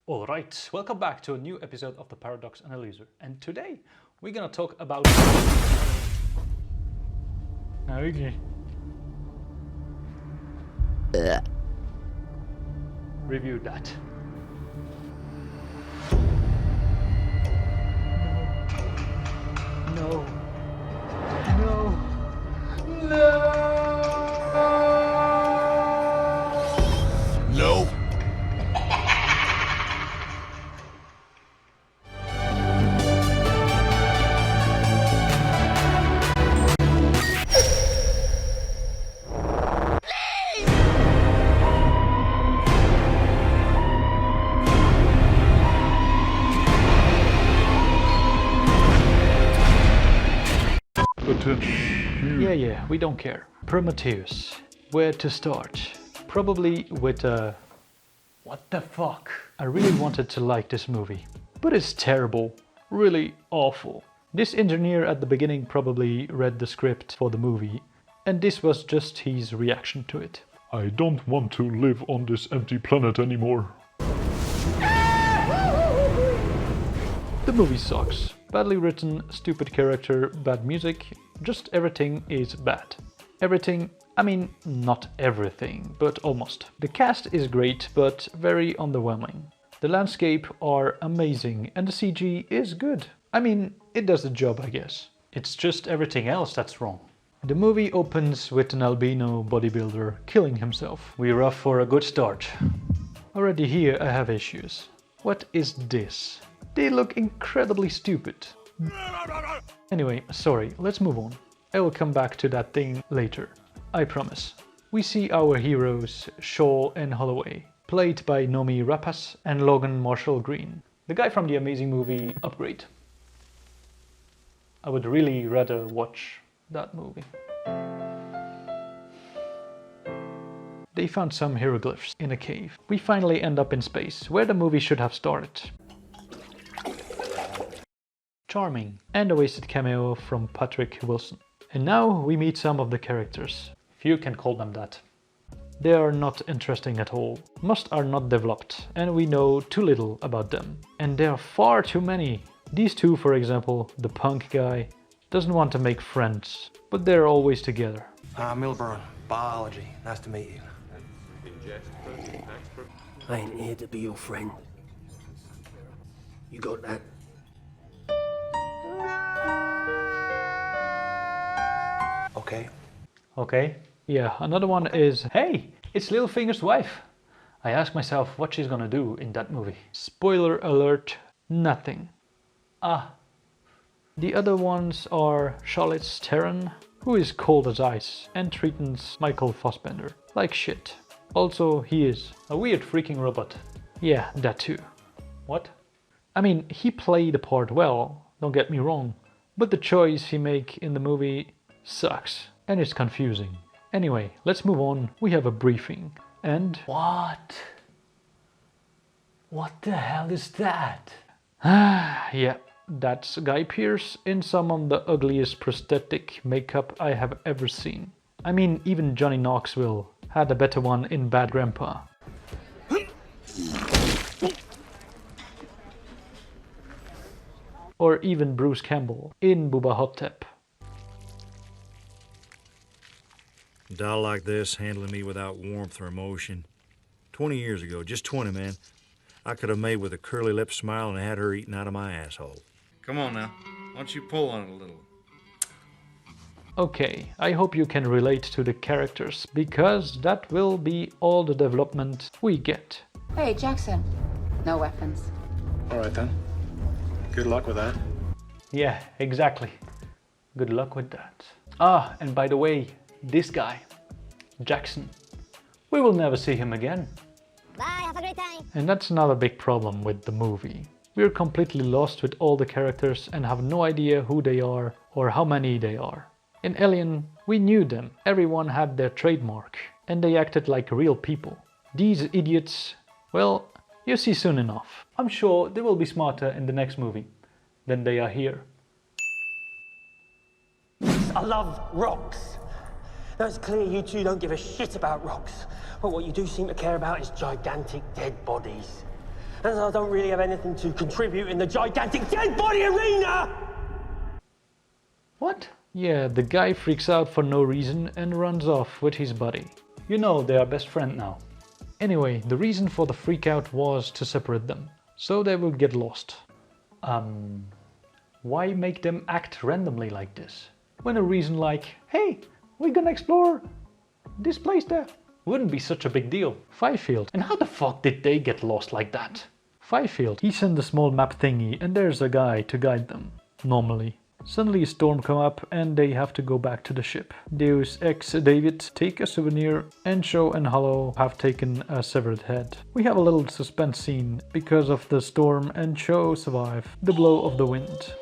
Alright, welcome back to a new episode of the TheParadoxAnalyser, and today we're gonna talk about... Okay. Review that. No. No. No. No. Yeah, we don't care. Prometheus. Where to start? Probably with what the fuck? I really wanted to like this movie, but it's terrible. Really awful. This engineer at the beginning probably read the script for the movie, and this was just his reaction to it. I don't want to live on this empty planet anymore. The movie sucks. Badly written, stupid character, bad music, just everything is bad. Everything, I mean, not everything, but almost. The cast is great, but very underwhelming. The landscape are amazing and the CG is good. I mean, it does the job, I guess. It's just everything else that's wrong. The movie opens with an albino bodybuilder killing himself. We're off for a good start. Already here I have issues. What is this? They look incredibly stupid. Anyway, sorry, let's move on. I will come back to that thing later, I promise. We see our heroes, Shaw and Holloway, played by Noomi Rapace and Logan Marshall Green, the guy from the amazing movie Upgrade. I would really rather watch that movie. They found some hieroglyphs in a cave. We finally end up in space, where the movie should have started. Charming, and a wasted cameo from Patrick Wilson. And now we meet some of the characters, if you can call them that. They are not interesting at all. Most are not developed, and we know too little about them. And there are far too many. These two, for example, the punk guy, doesn't want to make friends, but they're always together. Milburn, biology. Nice to meet you. I ain't here to be your friend. You got that? Okay. Okay. Yeah, another one is, hey, it's Littlefinger's wife. I ask myself what she's gonna do in that movie. Spoiler alert, nothing. The other ones are Charlize Theron, who is cold as ice and threatens Michael Fassbender like shit. Also, he is a weird freaking robot. Yeah, that too. What? I mean, he played the part well, don't get me wrong, but the choice he make in the movie sucks and it's confusing. Anyway, let's move on. We have a briefing and... What? What the hell is that? Yeah, that's Guy Pearce in some of the ugliest prosthetic makeup I have ever seen. I mean, even Johnny Knoxville had a better one in Bad Grandpa. Or even Bruce Campbell in Bubba Hotep. A doll like this handling me without warmth or emotion. 20 years ago, just 20, man, I could have made with a curly lip smile and had her eating out of my asshole. Come on now, why don't you pull on it a little? Okay, I hope you can relate to the characters, because that will be all the development we get. Hey, Jackson. No weapons. All right then. Good luck with that. Yeah, exactly. Good luck with that. Ah, and by the way, this guy, Jackson, we will never see him again. Bye, have a great time. And that's another big problem with the movie. We're completely lost with all the characters and have no idea who they are or how many they are. In Alien, we knew them, everyone had their trademark, and they acted like real people. These idiots, well, you'll see soon enough. I'm sure they will be smarter in the next movie than they are here. I love rocks. Now it's clear you two don't give a shit about rocks, but what you do seem to care about is gigantic dead bodies. as I don't really have anything to contribute in the gigantic dead body arena! What? Yeah, the guy freaks out for no reason and runs off with his buddy. You know, they are best friends now. Anyway, the reason for the freak out was to separate them, so they will get lost. Why make them act randomly like this? When a reason like, hey, we're gonna explore this place there, wouldn't be such a big deal. Fifield. And how the fuck did they get lost like that? Fifield. He sent a small map thingy and there's a guy to guide them. Normally. Suddenly a storm come up and they have to go back to the ship. Deus Ex David take a souvenir and Show and Hollow have taken a severed head. We have a little suspense scene because of the storm and Show survive the blow of the wind.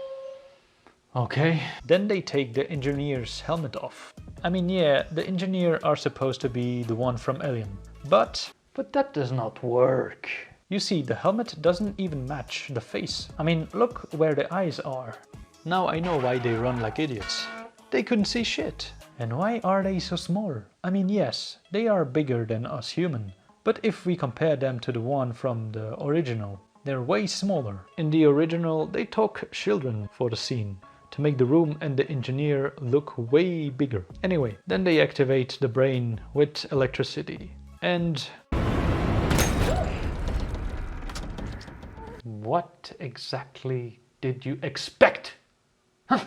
Okay. Then they take the engineer's helmet off. I mean, yeah, the engineer are supposed to be the one from Alien. But that does not work. You see, the helmet doesn't even match the face. I mean, look where the eyes are. Now I know why they run like idiots. They couldn't see shit. And why are they so small? I mean, yes, they are bigger than us human. But if we compare them to the one from the original, they're way smaller. In the original, they took children for the scene, to make the room and the engineer look way bigger. Anyway, then they activate the brain with electricity. And... what exactly did you expect? Huh?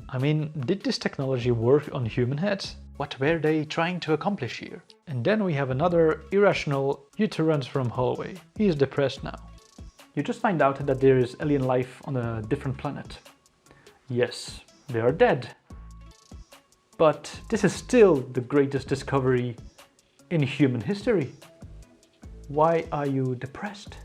I mean, did this technology work on human heads? What were they trying to accomplish here? And then we have another irrational uterus from Holloway. He is depressed now. You just find out that there is alien life on a different planet. Yes, they are dead. But this is still the greatest discovery in human history. Why are you depressed?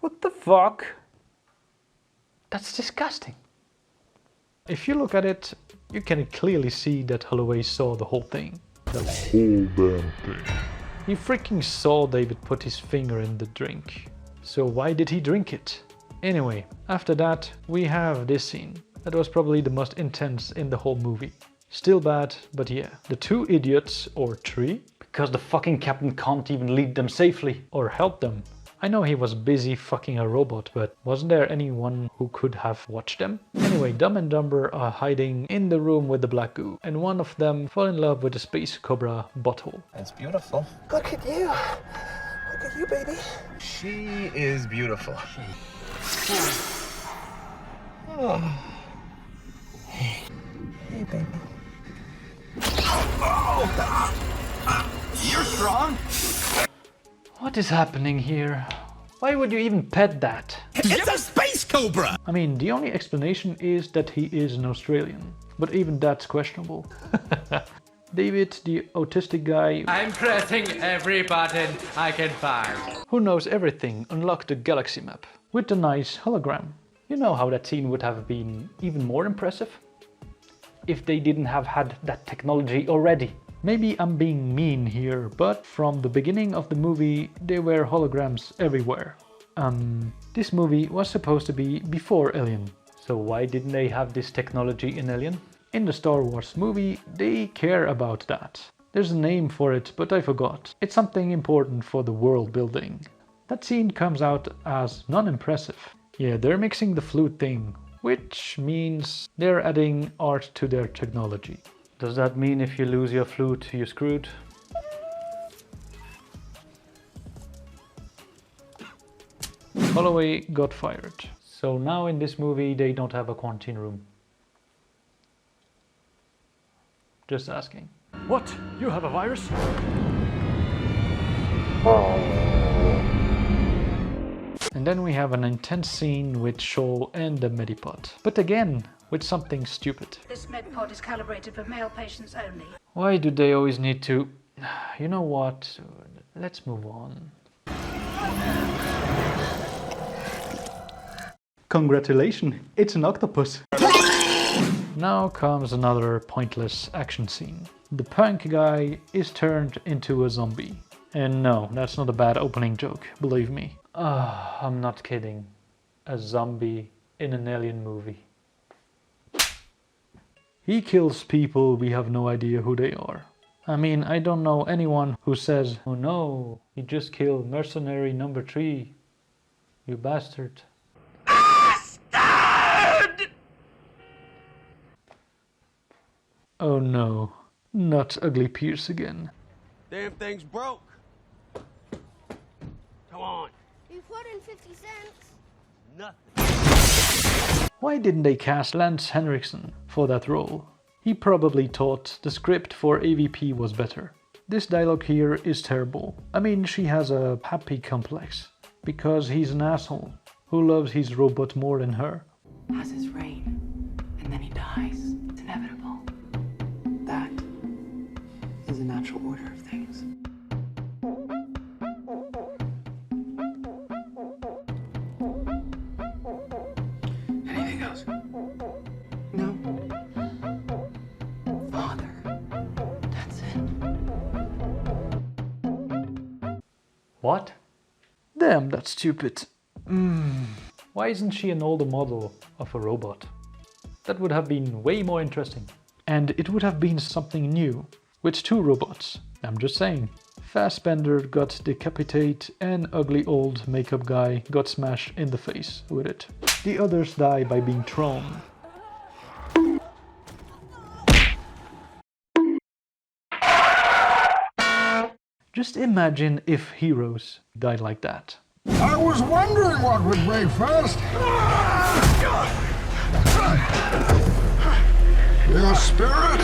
What the fuck? That's disgusting. If you look at it, you can clearly see that Holloway saw the whole thing. The whole damn thing. He freaking saw David put his finger in the drink. So why did he drink it? Anyway, after that we have this scene. That was probably the most intense in the whole movie. Still bad, but yeah. The two idiots, or three, because the fucking captain can't even lead them safely or help them. I know he was busy fucking a robot, but wasn't there anyone who could have watched them? Anyway, Dumb and Dumber are hiding in the room with the black goo, and one of them fall in love with the space cobra butthole. It's beautiful. Look at you. Look at you, baby. She is beautiful. Hey, baby. You're strong. What is happening here? Why would you even pet that? It's a space cobra! I mean, the only explanation is that he is an Australian, but even that's questionable. David, the autistic guy, I'm pressing every button I can find. who knows everything, unlocked the galaxy map with the nice hologram. You know how that scene would have been even more impressive if they didn't have had that technology already. Maybe I'm being mean here, but from the beginning of the movie there were holograms everywhere. This movie was supposed to be before Alien, so why didn't they have this technology in Alien? In the Star Wars movie they care about that. There's a name for it, but I forgot. It's something important for the world building. That scene comes out as non-impressive. Yeah, they're mixing the flute thing, which means they're adding art to their technology. Does that mean if you lose your flute, you're screwed? Holloway got fired. So now in this movie they don't have a quarantine room. Just asking. What? You have a virus? And then we have an intense scene with Shoal and the Medipod. But again, with something stupid. This medpod is calibrated for male patients only. Why do they always need to... You know what? Let's move on. Congratulations, it's an octopus. Now comes another pointless action scene. The punk guy is turned into a zombie. And no, that's not a bad opening joke, believe me. I'm not kidding. A zombie in an alien movie. He kills people we have no idea who they are. I mean, I don't know anyone who says, "Oh no, he just killed mercenary number 3. You bastard." Bastard! Oh no, not Ugly Pierce again. Damn thing's broke. Come on. You put in 50 cents. Nothing. Why didn't they cast Lance Henriksen for that role? He probably thought the script for AVP was better. This dialogue here is terrible. I mean, she has a happy complex. Because he's an asshole who loves his robot more than her. Has his reign, and then he dies. It's inevitable. That is the natural order of things. Anything else? No. Father. That's it. What? Damn, that's stupid. Why isn't she an older model of a robot? That would have been way more interesting. And it would have been something new, with 2 robots. I'm just saying. Fassbender got decapitated and ugly old makeup guy got smashed in the face with it. The others die by being thrown. Just imagine if heroes died like that. I was wondering what would break first. Your spirit?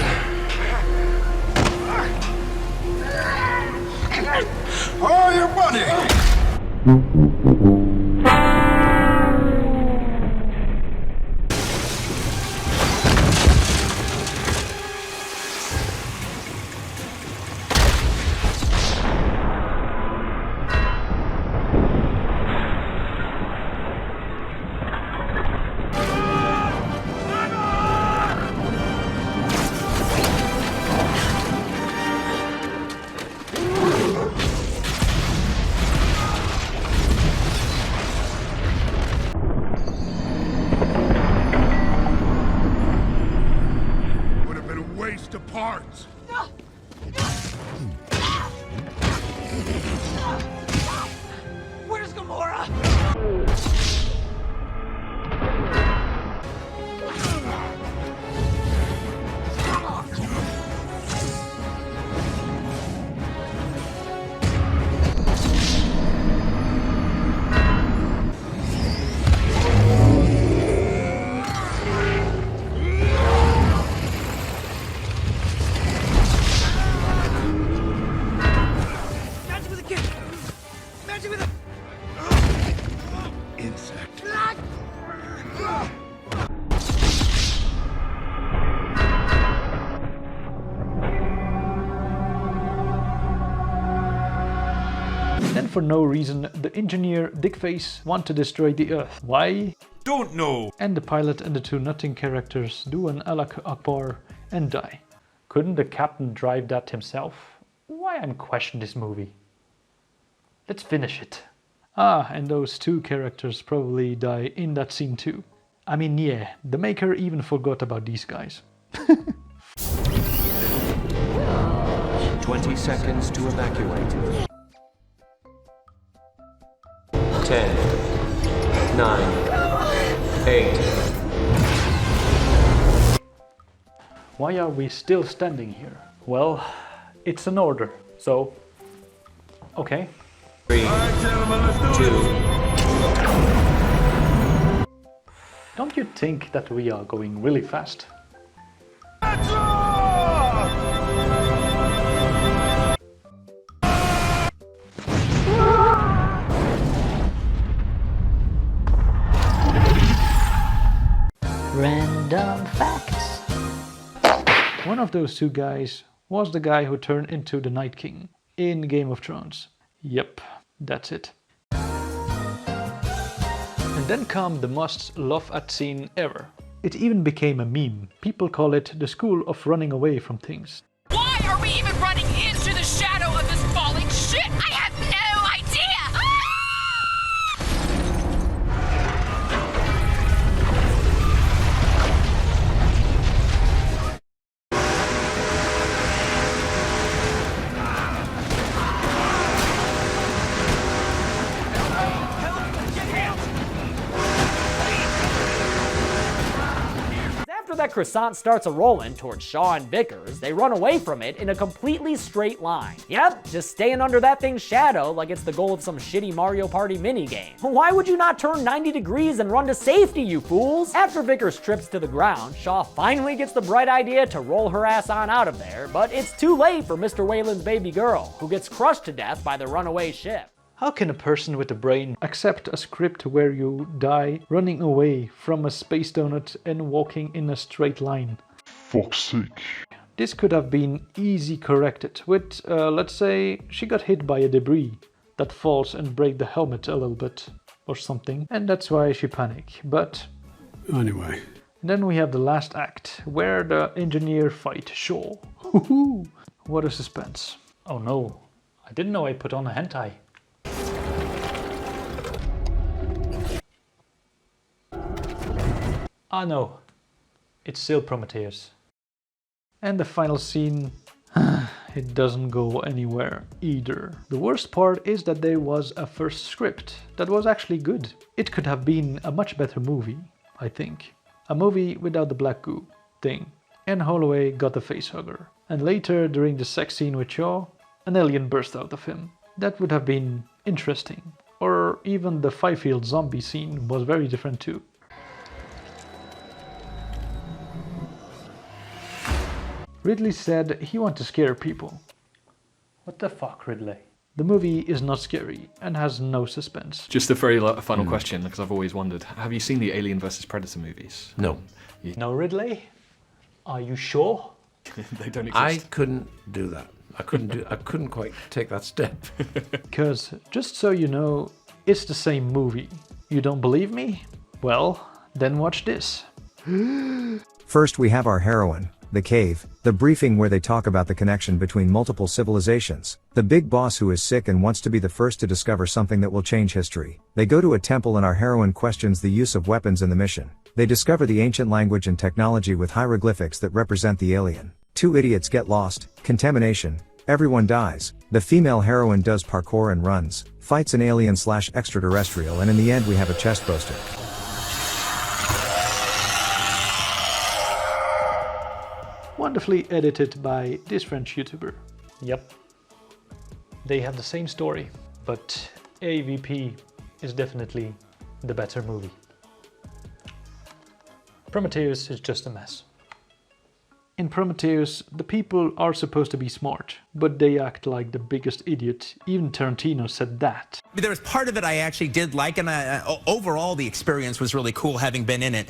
Or your body? Parts. Where's Gamora? Insect. Then for no reason, the engineer Dickface want to destroy the Earth. Why? Don't know. And the pilot and the 2 nothing characters do an Alak Akbar and die. Couldn't the captain drive that himself? Why I'm questioning this movie? Let's finish it. Ah, and those 2 characters probably die in that scene too. I mean, yeah, the maker even forgot about these guys. 20 seconds to evacuate. 10, 9, 8. Why are we still standing here? Well, it's an order, so... Okay. 3, 2. Don't you think that we are going really fast? Random facts. One of those 2 guys was the guy who turned into the Night King in Game of Thrones. Yep, that's it. And then come the most laughed scene ever. It even became a meme. People call it the school of running away from things. Why are we even running into the shadow of this falling shit? I have no idea! that croissant starts a-rolling towards Shaw and Vickers, they run away from it in a completely straight line. Yep, just staying under that thing's shadow like it's the goal of some shitty Mario Party minigame. Why would you not turn 90 degrees and run to safety, you fools? After Vickers trips to the ground, Shaw finally gets the bright idea to roll her ass on out of there, but it's too late for Mr. Whalen's baby girl, who gets crushed to death by the runaway ship. How can a person with a brain accept a script where you die running away from a space donut and walking in a straight line? Fuck's sake. This could have been easy corrected with, let's say, she got hit by a debris that falls and break the helmet a little bit or something, and that's why she panicked. But Anyway. Then we have the last act, where the engineer fight Shaw. Hoo-hoo! What a suspense. Oh no, I didn't know I put on a hentai. Ah no, it's still Prometheus. And the final scene, it doesn't go anywhere either. The worst part is that there was a first script that was actually good. It could have been a much better movie, I think. A movie without the black goo thing. And Holloway got the facehugger. And later, during the sex scene with Shaw, an alien burst out of him. That would have been interesting. Or even the Fifield zombie scene was very different too. Ridley said he wanted to scare people. What the fuck, Ridley? The movie is not scary and has no suspense. Just a very final question, because I've always wondered, have you seen the Alien vs Predator movies? No. No, Ridley? Are you sure? They don't exist. I couldn't do that. I couldn't quite take that step. Because, just so you know, it's the same movie. You don't believe me? Well, then watch this. First we have our heroine, the cave, the briefing where they talk about the connection between multiple civilizations, the big boss who is sick and wants to be the first to discover something that will change history. They go to a temple and our heroine questions the use of weapons in the mission. They discover the ancient language and technology with hieroglyphics that represent the alien. Two idiots get lost, contamination, everyone dies. The female heroine does parkour and runs, fights an alien/extraterrestrial, and in the end we have a chest burster. Wonderfully edited by this French YouTuber. Yep. They have the same story, but AVP is definitely the better movie. Prometheus is just a mess. In Prometheus, the people are supposed to be smart, but they act like the biggest idiot. Even Tarantino said that. There was part of it I actually did like, and overall the experience was really cool having been in it.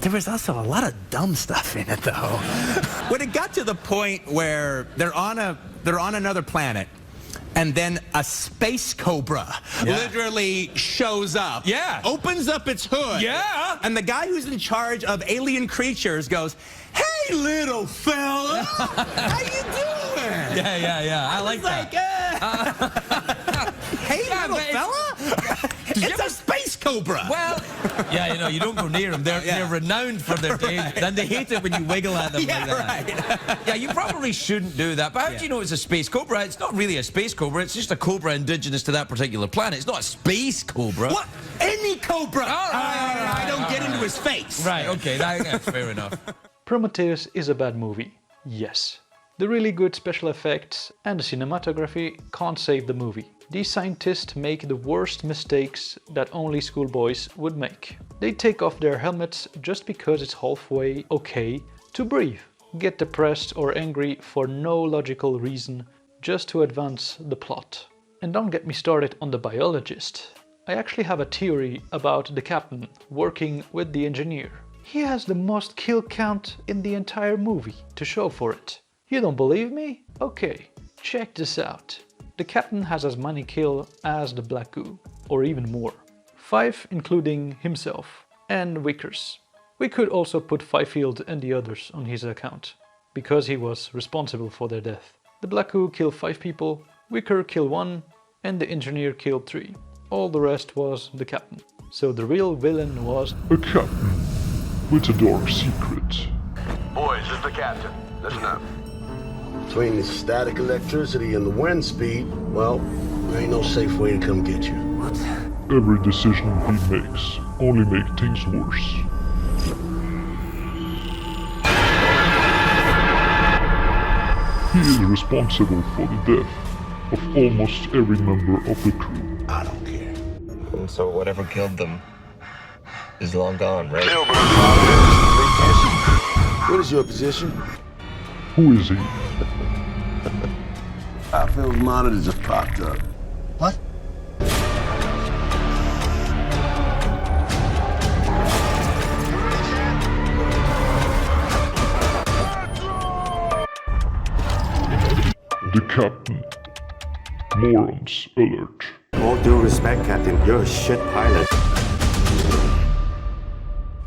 There was also a lot of dumb stuff in it, though. When it got to the point where they're on another planet, and then a space cobra literally shows up. Yeah. Opens up its hood. Yeah. And the guy who's in charge of alien creatures goes, "Hey, little fella, how you doing?" Yeah. I like that. Hey, little fella? It's a space cobra. Well, yeah, you don't go near them. They're renowned for their danger. Then they hate it when you wiggle at them like that. Right. Yeah, you probably shouldn't do that. But how do you know it's a space cobra? It's not really a space cobra. It's just a cobra indigenous to that particular planet. It's not a space cobra. What? Any cobra. All right. I don't get into his face. Right, okay, that's fair enough. Prometheus is a bad movie, yes. The really good special effects and the cinematography can't save the movie. These scientists make the worst mistakes that only schoolboys would make. They take off their helmets just because it's halfway okay to breathe. Get depressed or angry for no logical reason, just to advance the plot. And don't get me started on the biologist. I actually have a theory about the captain working with the engineer. He has the most kill count in the entire movie to show for it. You don't believe me? Okay, check this out. The captain has as many kills as the Black Goo, or even more. 5 including himself, and Vickers. We could also put Fifield and the others on his account, because he was responsible for their death. The Black Goo killed 5 people, Vickers killed 1, and the engineer killed 3. All the rest was the captain. So the real villain was a captain with a dark secret. Boys, this is the captain. Listen up. Between the static electricity and the wind speed, well, there ain't no safe way to come get you. What? Every decision he makes only makes things worse. He is responsible for the death of almost every member of the crew. I don't care. And so whatever killed them is long gone, right? What is your position? Who is he? Outfield's monitor just popped up. What? The captain. Morons alert. All due respect, Captain, you're a shit pilot.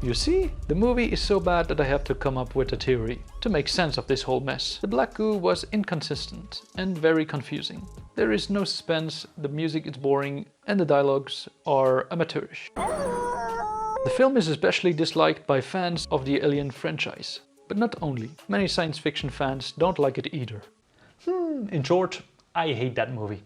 You see, the movie is so bad that I have to come up with a theory to make sense of this whole mess. The black goo was inconsistent and very confusing. There is no suspense, the music is boring, and the dialogues are amateurish. The film is especially disliked by fans of the Alien franchise. But not only, many science fiction fans don't like it either. In short, I hate that movie.